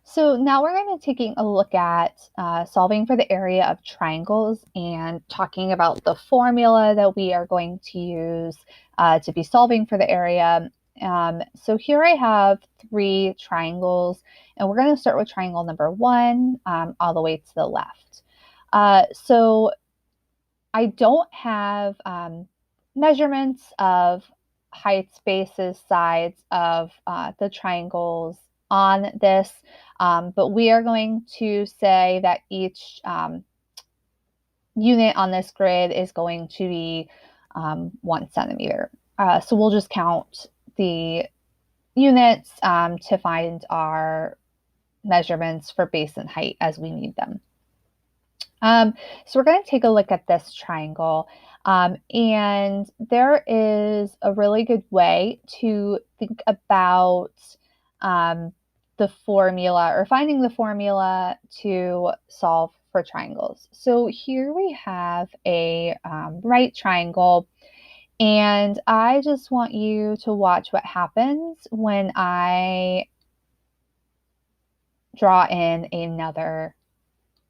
So now we're going to taking a look at solving for the area of triangles and talking about the formula that we are going to use to be solving for the area. So here I have three triangles, and we're going to start with triangle number one all the way to the left. So I don't have measurements of heights, bases, sides of the triangles on this, but we are going to say that each unit on this grid is going to be 1 centimeter. So we'll just count the units to find our measurements for base and height as we need them. So we're going to take a look at this triangle. And there is a really good way to think about the formula or finding the formula to solve for triangles. So here we have a right triangle, and I just want you to watch what happens when I draw in another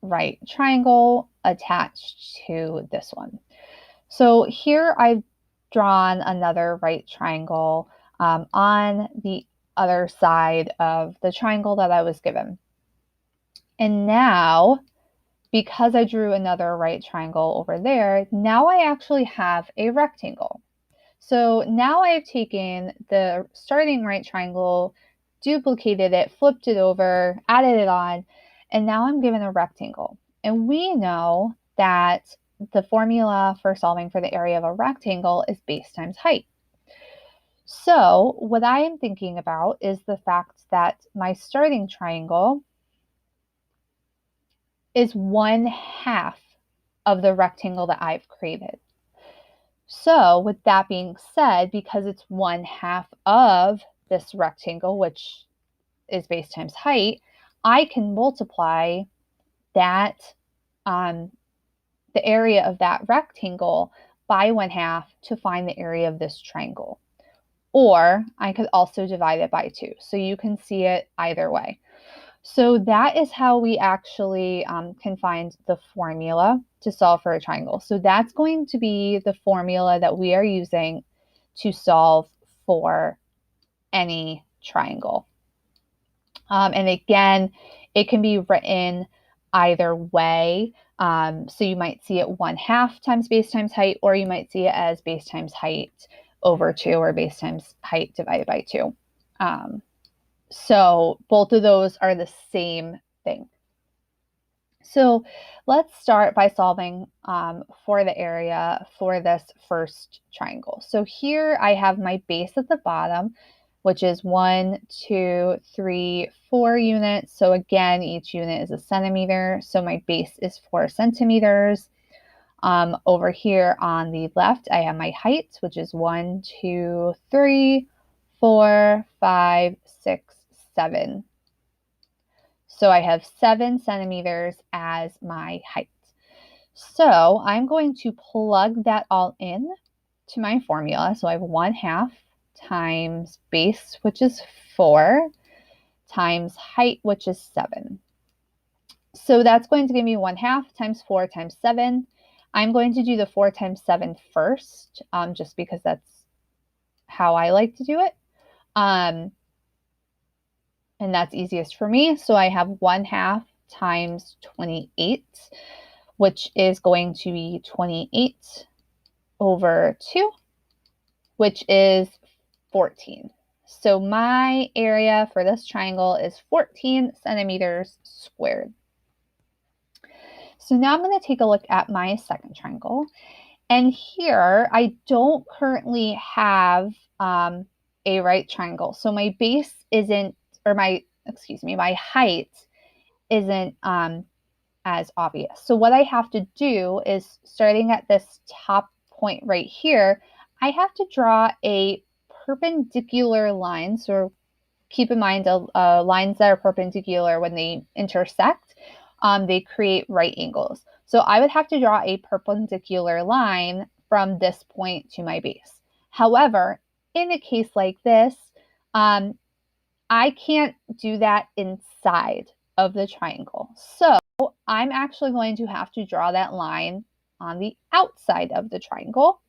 right triangle attached to this one. So here I've drawn another right triangle on the other side of the triangle that I was given. And now, because I drew another right triangle over there, now I actually have a rectangle. So now I've taken the starting right triangle, duplicated it, flipped it over, added it on, and now I'm given a rectangle. And we know that the formula for solving for the area of a rectangle is base times height. So what I am thinking about is the fact that my starting triangle is 1/2 of the rectangle that I've created. So with that being said, because it's 1/2 of this rectangle, which is base times height, I can multiply that the area of that rectangle by 1/2 to find the area of this triangle. Or I could also divide it by 2. So you can see it either way. So that is how we actually can find the formula to solve for a triangle. So that's going to be the formula that we are using to solve for any triangle. And again, it can be written either way. So you might see it 1/2 times base times height, or you might see it as base times height over 2, or base times height divided by 2. So both of those are the same thing. So let's start by solving for the area for this first triangle. So here I have my base at the bottom, which is 1, 2, 3, 4 units. So again, each unit is a centimeter. So my base is 4 centimeters. Over here on the left, I have my height, which is 1, 2, 3, 4, 5, 6, 7. So I have 7 centimeters as my height. So I'm going to plug that all in to my formula. So I have 1/2 times base, which is 4, times height, which is 7. So that's going to give me 1/2 times 4 times 7. I'm going to do the 4 times 7 first, just because that's how I like to do it. And that's easiest for me. So I have 1/2 times 28, which is going to be 28 over 2, which is 14. So my area for this triangle is 14 centimeters squared. So now I'm going to take a look at my second triangle. And here I don't currently have a right triangle. So my base isn't, or my height isn't as obvious. So what I have to do is, starting at this top point right here, I have to draw a perpendicular line. So keep in mind lines that are perpendicular, when they intersect, they create right angles. So I would have to draw a perpendicular line from this point to my base. However, in a case like this, I can't do that inside of the triangle. So I'm actually going to have to draw that line on the outside of the triangle,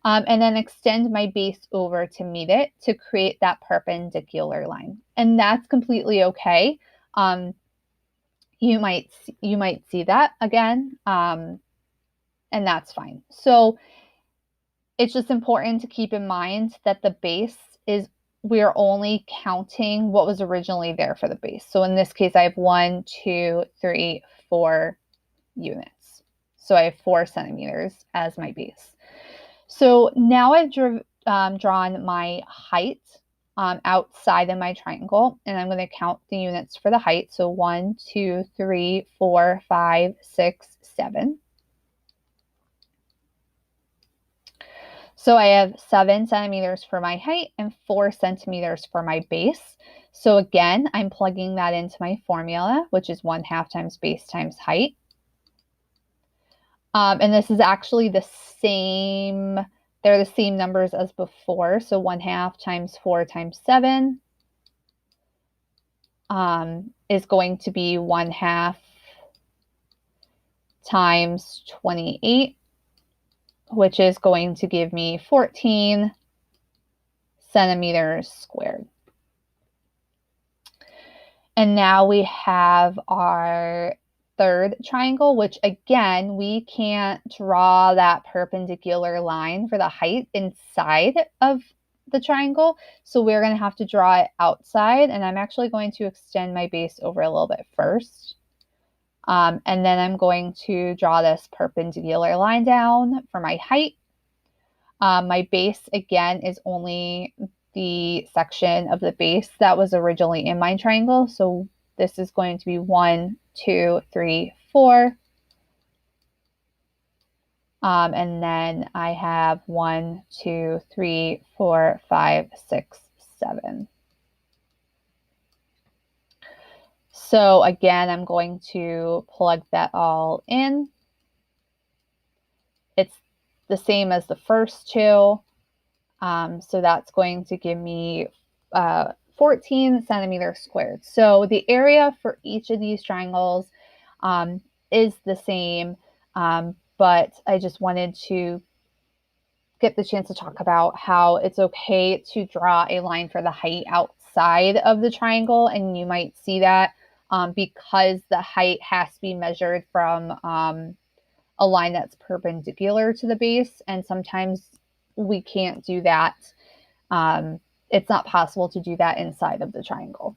and then extend my base over to meet it to create that perpendicular line. And that's completely okay. You might see that again, and that's fine. So it's just important to keep in mind that the base is, we're only counting what was originally there for the base. So in this case, I have 1, 2, 3, 4 units. So I have 4 centimeters as my base. So now I've drawn my height outside of my triangle, and I'm going to count the units for the height. So 1, 2, 3, 4, 5, 6, 7. So I have 7 centimeters for my height and 4 centimeters for my base. So again, I'm plugging that into my formula, which is 1/2 times base times height. And this is actually the same, they're the same numbers as before. So 1/2 times 4 times 7 is going to be 1/2 times 28, which is going to give me 14 centimeters squared. And now we have our third triangle, which again, we can't draw that perpendicular line for the height inside of the triangle. So we're going to have to draw it outside. And I'm actually going to extend my base over a little bit first. And then I'm going to draw this perpendicular line down for my height. My base, again, is only the section of the base that was originally in my triangle. So this is going to be 1, 2, 3, 4. And then I have 1, 2, 3, 4, 5, 6, 7. So again, I'm going to plug that all in. It's the same as the first two. So that's going to give me 14 centimeters squared. So the area for each of these triangles is the same, but I just wanted to get the chance to talk about how it's okay to draw a line for the height outside of the triangle. And you might see that because the height has to be measured from a line that's perpendicular to the base. And sometimes we can't do that. It's not possible to do that inside of the triangle.